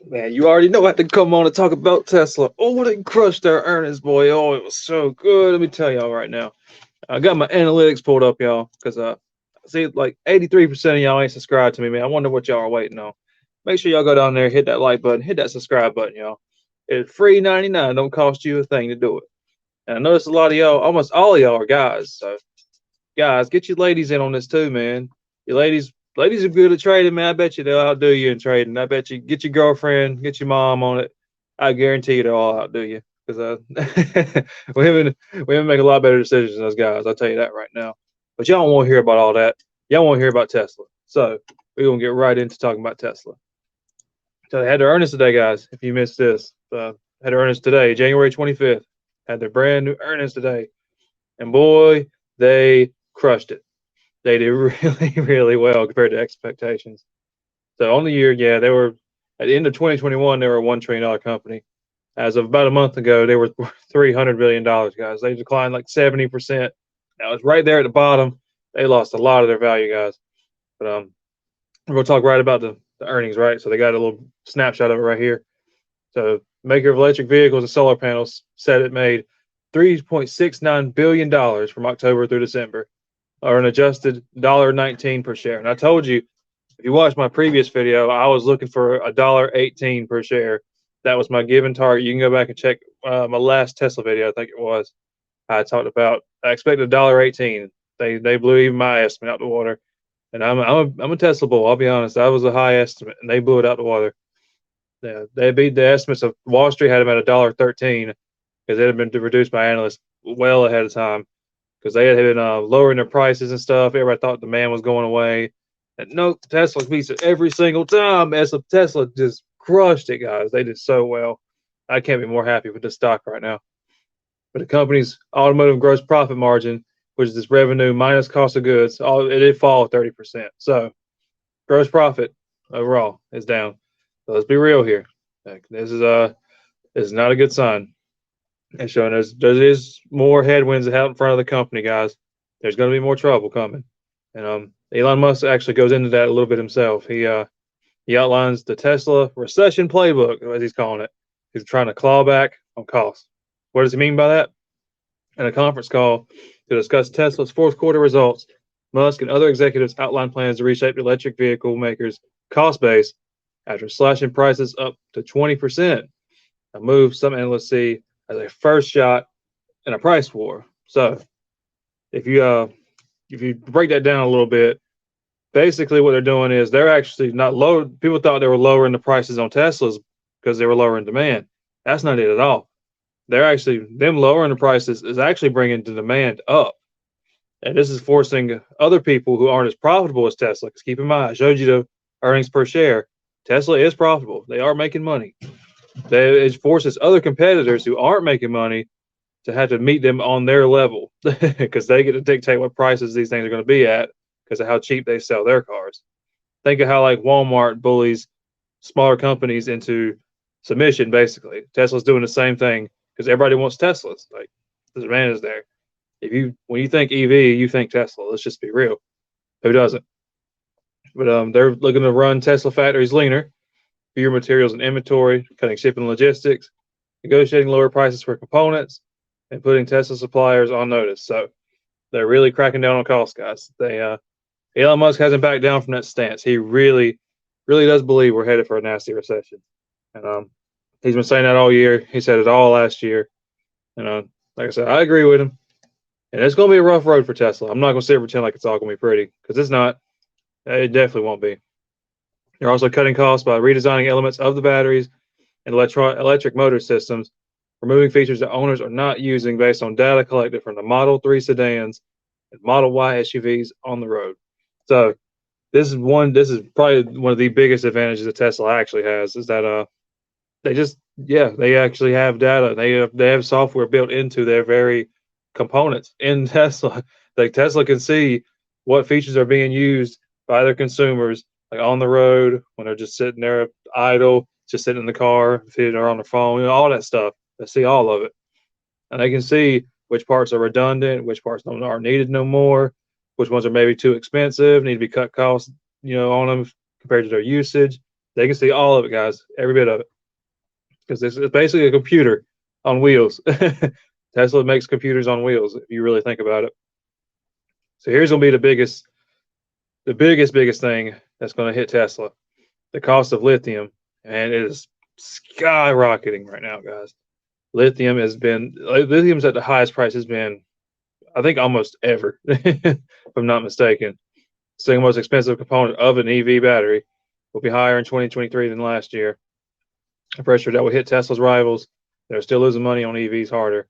Man, you already know I had to come on and talk about Tesla. Oh, they crushed their earnings, boy. Oh, it was so good. Let me tell y'all right now. I got my analytics pulled up, y'all, because see, like 83% of y'all ain't subscribed to me, man. I wonder what y'all are waiting on. Make sure y'all go down there, hit that like button, hit that subscribe button, y'all. It's free 99. Don't cost you a thing to do it. And I noticed a lot of y'all, almost all of y'all are guys. So guys, get your ladies in on this too, man. Your ladies are good at trading, man. I bet you they'll outdo you in trading. I bet you get your girlfriend, get your mom on it. I guarantee you they'll all outdo you because women make a lot better decisions than us guys. I'll tell you that right now. But y'all don't want to hear about all that. Y'all want to hear about Tesla. So we're gonna get right into talking about Tesla. So they had their earnings today, guys. If you missed this, had their earnings today, January 25th. Had their brand new earnings today, and boy, they crushed it. They did really, really well compared to expectations. So on the year, yeah, they were at the end of 2021, they were a $1 trillion company. As of about a month ago, they were $300 billion, guys. They declined like 70%. Now it's right there at the bottom. They lost a lot of their value, guys. But we're gonna talk right about the earnings, right? So they got a little snapshot of it right here. So maker of electric vehicles and solar panels said it made $3.69 billion from October through December, or an adjusted $1.19 per share. And I told you, if you watched my previous video, I was looking for $1.18 per share. That was my given target. You can go back and check my last Tesla video. I think it was. I talked about I expected $1.18. They blew even my estimate out the water. And I'm a Tesla bull. I'll be honest. That was a high estimate, and they blew it out the water. Yeah, they beat the estimates of Wall Street had them at $1.13 because it had been reduced by analysts well ahead of time because they had been lowering their prices and stuff. Everybody thought demand was going away. And no, Tesla beats it every single time. Tesla just crushed it, guys. They did so well. I can't be more happy with the stock right now. But the company's automotive gross profit margin, which is this revenue minus cost of goods, it did fall 30%. So gross profit overall is down. So let's be real here. This is not a good sign. And showing there is more headwinds out in front of the company, guys. There's going to be more trouble coming. And Elon Musk actually goes into that a little bit himself. He outlines the Tesla recession playbook, as he's calling it. He's trying to claw back on costs. What does he mean by that? In a conference call to discuss Tesla's fourth quarter results, Musk and other executives outlined plans to reshape the electric vehicle makers' cost base after slashing prices up to 20%, a move some analysts see as a first shot in a price war. So if you break that down a little bit, basically what they're doing is they're actually not low. People thought they were lowering the prices on Teslas because they were lowering demand. That's not it at all. They're actually them lowering the prices is actually bringing the demand up, and this is forcing other people who aren't as profitable as Tesla. Because keep in mind, I showed you the earnings per share. Tesla is profitable; they are making money. It forces other competitors who aren't making money to have to meet them on their level because they get to dictate what prices these things are going to be at because of how cheap they sell their cars. Think of how like Walmart bullies smaller companies into submission. Basically, Tesla's doing the same thing because everybody wants Teslas. Like the demand is there. When you think EV, you think Tesla. Let's just be real. Who doesn't? But they're looking to run Tesla factories leaner, fewer materials and inventory, cutting shipping logistics, negotiating lower prices for components, and putting Tesla suppliers on notice. So they're really cracking down on costs, guys. Elon Musk hasn't backed down from that stance. He really, really does believe we're headed for a nasty recession, and he's been saying that all year. He said it all last year, and like I said, I agree with him. And it's going to be a rough road for Tesla. I'm not going to sit here and pretend like it's all going to be pretty because it's not. It definitely won't be. They're also cutting costs by redesigning elements of the batteries and electric motor systems, removing features that owners are not using based on data collected from the Model 3 sedans and Model Y SUVs on the road. So this is probably one of the biggest advantages that Tesla actually has is that they actually have data. They have software built into their very components in Tesla. Like Tesla can see what features are being used by their consumers, like on the road when they're just sitting there idle, just sitting in the car, if they're on the phone, all that stuff. They see all of it, and they can see which parts are redundant, which parts aren't needed no more, which ones are maybe too expensive, need to be cut costs, on them compared to their usage. They can see all of it, guys, every bit of it, because it's basically a computer on wheels. Tesla makes computers on wheels, if you really think about it. So here's gonna be the biggest thing that's gonna hit Tesla: the cost of lithium, and it is skyrocketing right now, guys. Lithium's at the highest price it's been, I think, almost ever, if I'm not mistaken. The second most expensive component of an EV battery will be higher in 2023 than last year. I'm pretty sure that will hit Tesla's rivals. They're still losing money on EVs harder.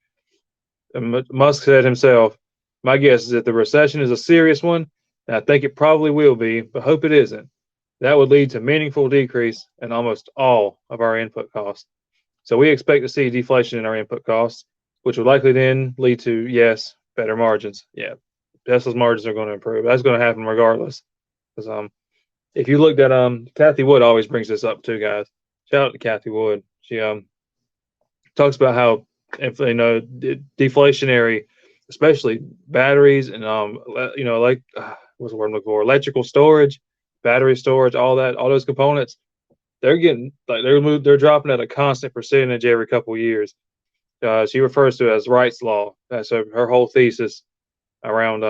And Musk said himself, "My guess is that the recession is a serious one, and I think it probably will be, but hope it isn't. That would lead to meaningful decrease in almost all of our input costs. So we expect to see deflation in our input costs, which would likely then lead to, yes, better margins. Yeah, Tesla's margins are going to improve. That's going to happen regardless. Because if you looked at Kathy Wood always brings this up too, guys. Shout out to Kathy Wood. She talks about how, if deflationary, especially batteries and like what's the word I'm looking for? Electrical storage, battery storage, all those components. They're getting like they're dropping at a constant percentage every couple of years. She refers to it as Wright's law. That's her whole thesis around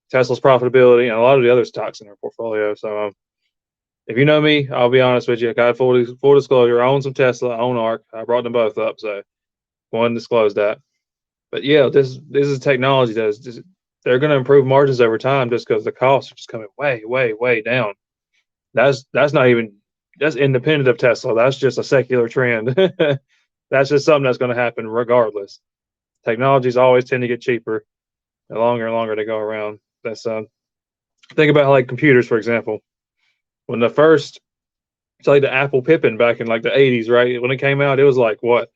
Tesla's profitability and a lot of the other stocks in her portfolio. So if you know me, I'll be honest with you. I got full disclosure. I own some Tesla. I own ARC. I brought them both up, so one disclose that. But yeah, this is technology they're going to improve margins over time just because the costs are just coming way, way, way down. That's not even that's independent of Tesla. That's just a secular trend. That's just something that's going to happen regardless. Technologies always tend to get cheaper the longer and longer they go around. That's think about like computers, for example. When the first, it's like the Apple Pippin back in like the 80s, right? When it came out, it was like what?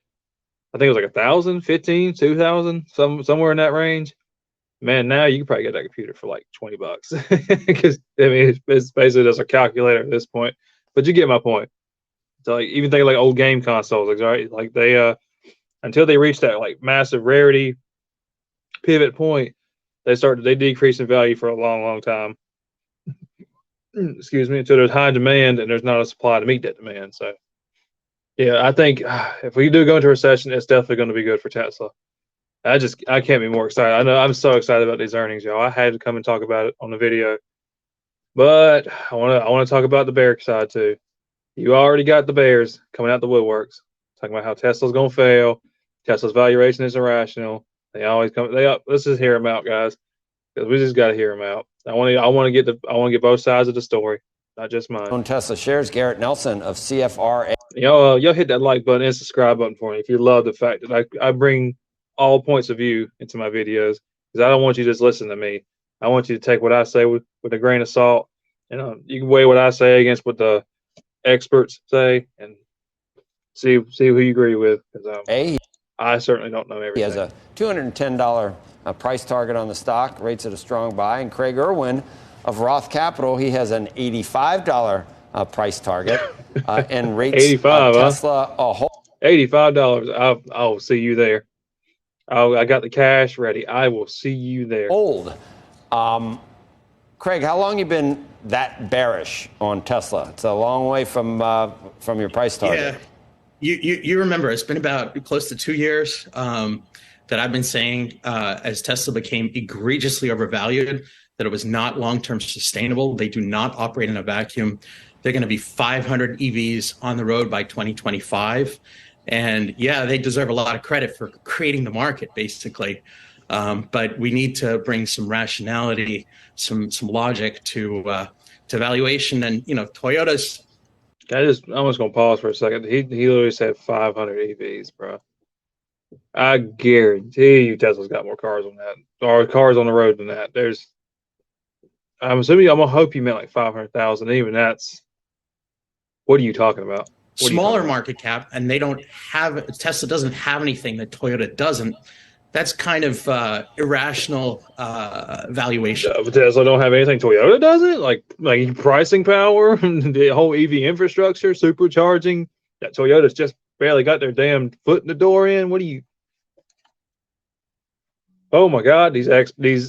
I think it was like 1,000, 15, 2,000, somewhere in that range. Man, now you can probably get that computer for like $20 because I mean it's basically just a calculator at this point. But you get my point. So like even think like old game consoles, right? Like they until they reach that like massive rarity pivot point, they decrease in value for a long, long time. Excuse me, until there's high demand and there's not a supply to meet that demand. So yeah, I think if we do go into a recession, it's definitely going to be good for Tesla. I can't be more excited. I know I'm so excited about these earnings, y'all. I had to come and talk about it on the video, but I want to talk about the bear side too. You already got the bears coming out the woodworks, talking about how Tesla's gonna fail. Tesla's valuation is irrational. They always come. Let's just hear them out, guys, because we just got to hear them out. I want to get both sides of the story, not just mine. On Tesla shares, Garrett Nelson of CFRA. Y'all hit that like button and subscribe button for me if you love the fact that I bring all points of view into my videos, because I don't want you to just listen to me. I want you to take what I say with a grain of salt, and you can weigh what I say against what the experts say and see who you agree with, because I certainly don't know everything. He has a $210 price target on the stock, rates at a strong buy. And Craig Irwin of Roth Capital, he has an $85 price target and rates 85, Tesla a whole $85. I'll see you there. I got the cash ready. I will see you there. Old. Craig, how long you been that bearish on Tesla? It's a long way from your price target. Yeah, you remember it's been about close to 2 years that I've been saying as Tesla became egregiously overvalued, that it was not long-term sustainable. They do not operate in a vacuum. They're going to be 500 EVs on the road by 2025. And yeah, they deserve a lot of credit for creating the market, basically. But we need to bring some rationality, some logic to valuation. And Toyota's. I'm just gonna pause for a second. He literally said 500 EVs, bro. I guarantee you Tesla's got more cars on that, or cars on the road than that. I'm gonna hope you meant like 500,000. Even that's. What are you talking about? Smaller market cap, and Tesla doesn't have anything that Toyota doesn't. That's kind of irrational valuation. Tesla don't have anything Toyota doesn't, like pricing power, the whole EV infrastructure, supercharging. That Toyota's just barely got their damn foot in the door in. What do you? Oh my God, these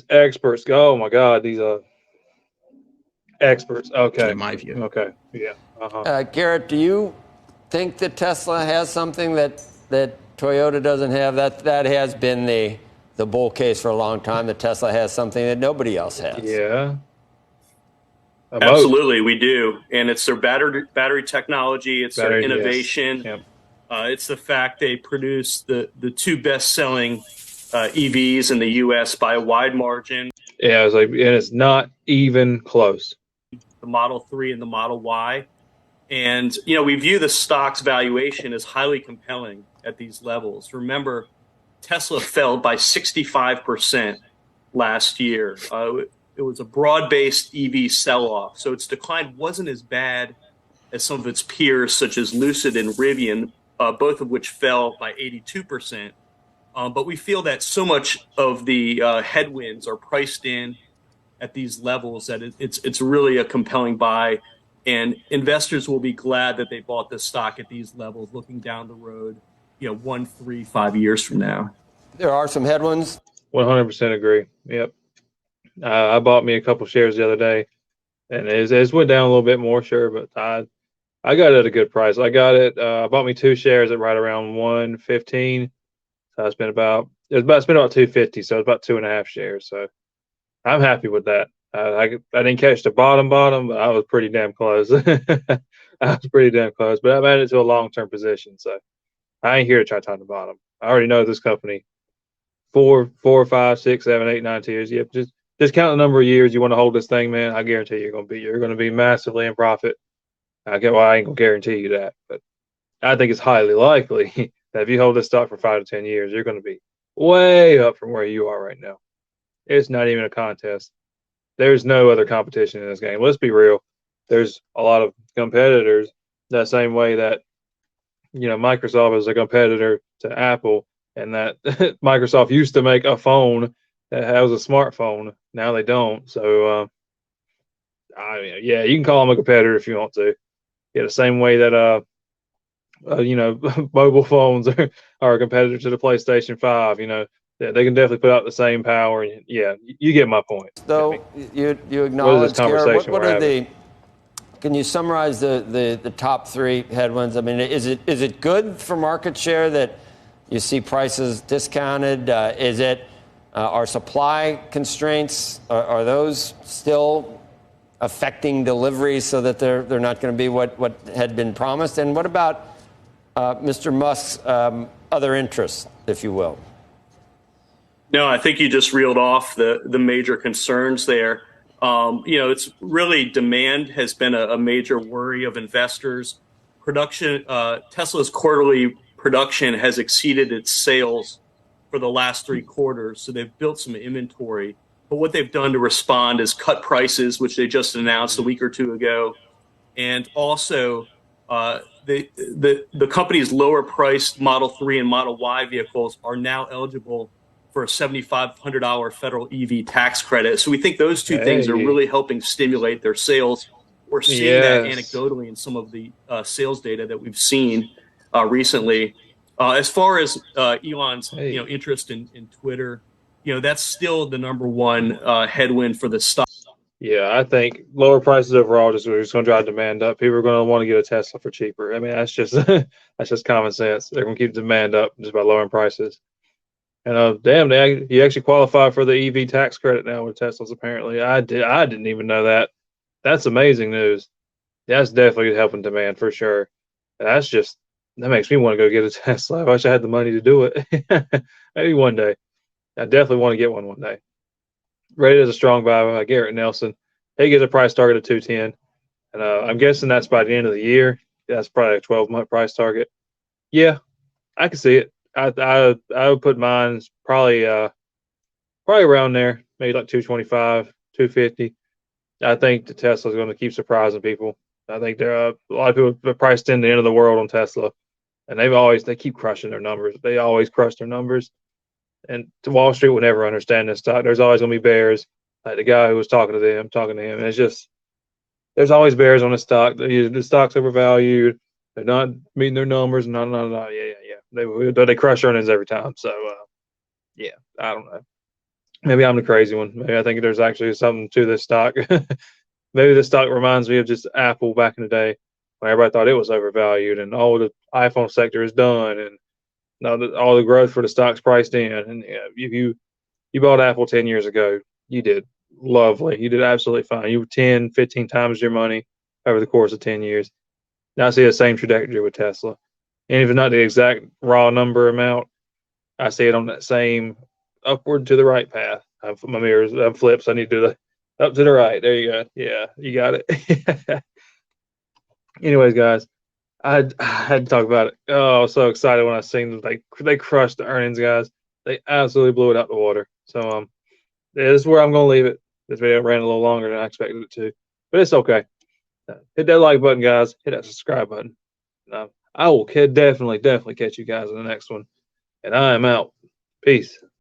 experts. Oh my God, these Experts. Okay. in my view. Okay. Yeah. Garrett, do you think that Tesla has something that Toyota doesn't have? That has been the bull case for a long time, that Tesla has something that nobody else has. Yeah. Absolutely, we do. And it's their battery technology, it's their innovation. Yes. Yep. It's the fact they produce the two best-selling EVs in the U.S. by a wide margin. Yeah, it's like, and it's not even close. The Model 3 and the Model Y. And, you know, we view the stock's valuation as highly compelling at these levels. Remember, Tesla fell by 65% last year. It was a broad-based EV sell-off, so its decline wasn't as bad as some of its peers, such as Lucid and Rivian, both of which fell by 82%. But we feel that so much of the headwinds are priced in at these levels that it's really a compelling buy, and investors will be glad that they bought this stock at these levels, looking down the road, 1, 3, 5 years from now. There are some headwinds. 100% agree. Yep. I bought me a couple shares the other day, and it went down a little bit more, sure, but I got it at a good price. I got it. I bought me 2 shares at right around 115. So I spent about 250. So it's about 2.5 shares. So I'm happy with that. I didn't catch the bottom, but I was pretty damn close. I was pretty damn close, but I've added to a long-term position. So I ain't here to try to time the bottom. I already know this company 4, 5, 6, 7, 8, 9 years. Yep. Just count the number of years you want to hold this thing, man. I guarantee you're going to be massively in profit. I ain't gonna guarantee you that, but I think it's highly likely that if you hold this stock for 5 to 10 years, you're going to be way up from where you are right now. It's not even a contest. There's no other competition in this game. Let's be real. There's a lot of competitors that same way that, Microsoft is a competitor to Apple, and that Microsoft used to make a phone that has a smartphone. Now they don't. So, yeah, you can call them a competitor if you want to. Yeah, the same way that mobile phones are a competitor to the PlayStation 5. They can definitely put out the same power. And yeah, you get my point. So you acknowledge, Garrett, what are can you summarize the top 3 headwinds? I mean, is it good for market share that you see prices discounted? Is it are supply constraints, are those still affecting deliveries so that they're not going to be what had been promised? And what about Mr. Musk's other interests, if you will? No, I think you just reeled off the major concerns there. It's really demand has been a major worry of investors. Tesla's quarterly production has exceeded its sales for the last 3 quarters, so they've built some inventory. But what they've done to respond is cut prices, which they just announced a week or 2 ago, and also the company's lower priced Model 3 and Model Y vehicles are now eligible for a $7,500 federal EV tax credit. So we think those 2 things are really helping stimulate their sales. We're seeing that anecdotally in some of the sales data that we've seen recently. As far as Elon's interest in Twitter, that's still the number one headwind for the stock. Yeah, I think lower prices overall are just going to drive demand up. People are going to want to get a Tesla for cheaper. I mean, that's just common sense. They're going to keep demand up just by lowering prices. And you actually qualify for the EV tax credit now with Teslas. Apparently, I didn't even know that. That's amazing news. That's definitely helping demand for sure. That makes me want to go get a Tesla. I wish I had the money to do it. Maybe one day. I definitely want to get one day. Rated as a strong buy by Garrett Nelson. He gets a price target of 210, and I'm guessing that's by the end of the year. That's probably a 12-month price target. Yeah, I can see it. I would put mine probably around there, maybe like 225, 250. I think the Tesla is going to keep surprising people. I think there are a lot of people are priced in the end of the world on Tesla, and they keep crushing their numbers. They always crush their numbers. And Wall Street will never understand this stock. There's always going to be bears. Like the guy who was talking to him. And it's just, there's always bears on the stock. The stock's overvalued. They're not meeting their numbers. No. Yeah. They crush earnings every time. So, yeah, I don't know. Maybe I'm the crazy one. Maybe I think there's actually something to this stock. maybe the stock reminds me of just Apple back in the day when everybody thought it was overvalued and all the iPhone sector is done and all the growth for the stock's priced in. And yeah, if you bought Apple 10 years ago, you did lovely. You did absolutely fine. You were 10, 15 times your money over the course of 10 years. Now I see the same trajectory with Tesla. And if it's not the exact raw number amount, I see it on that same upward to the right path. My mirrors have flips. I need to do the up to the right. There you go. Yeah, you got it. Anyways, guys, I had to talk about it. Oh, I was so excited when I seen them. They crushed the earnings, guys. They absolutely blew it out the water. So yeah, this is where I'm gonna leave it. This video ran a little longer than I expected it to, but it's okay. Hit that like button, guys. Hit that subscribe button. I will definitely catch you guys in the next one. And I am out. Peace.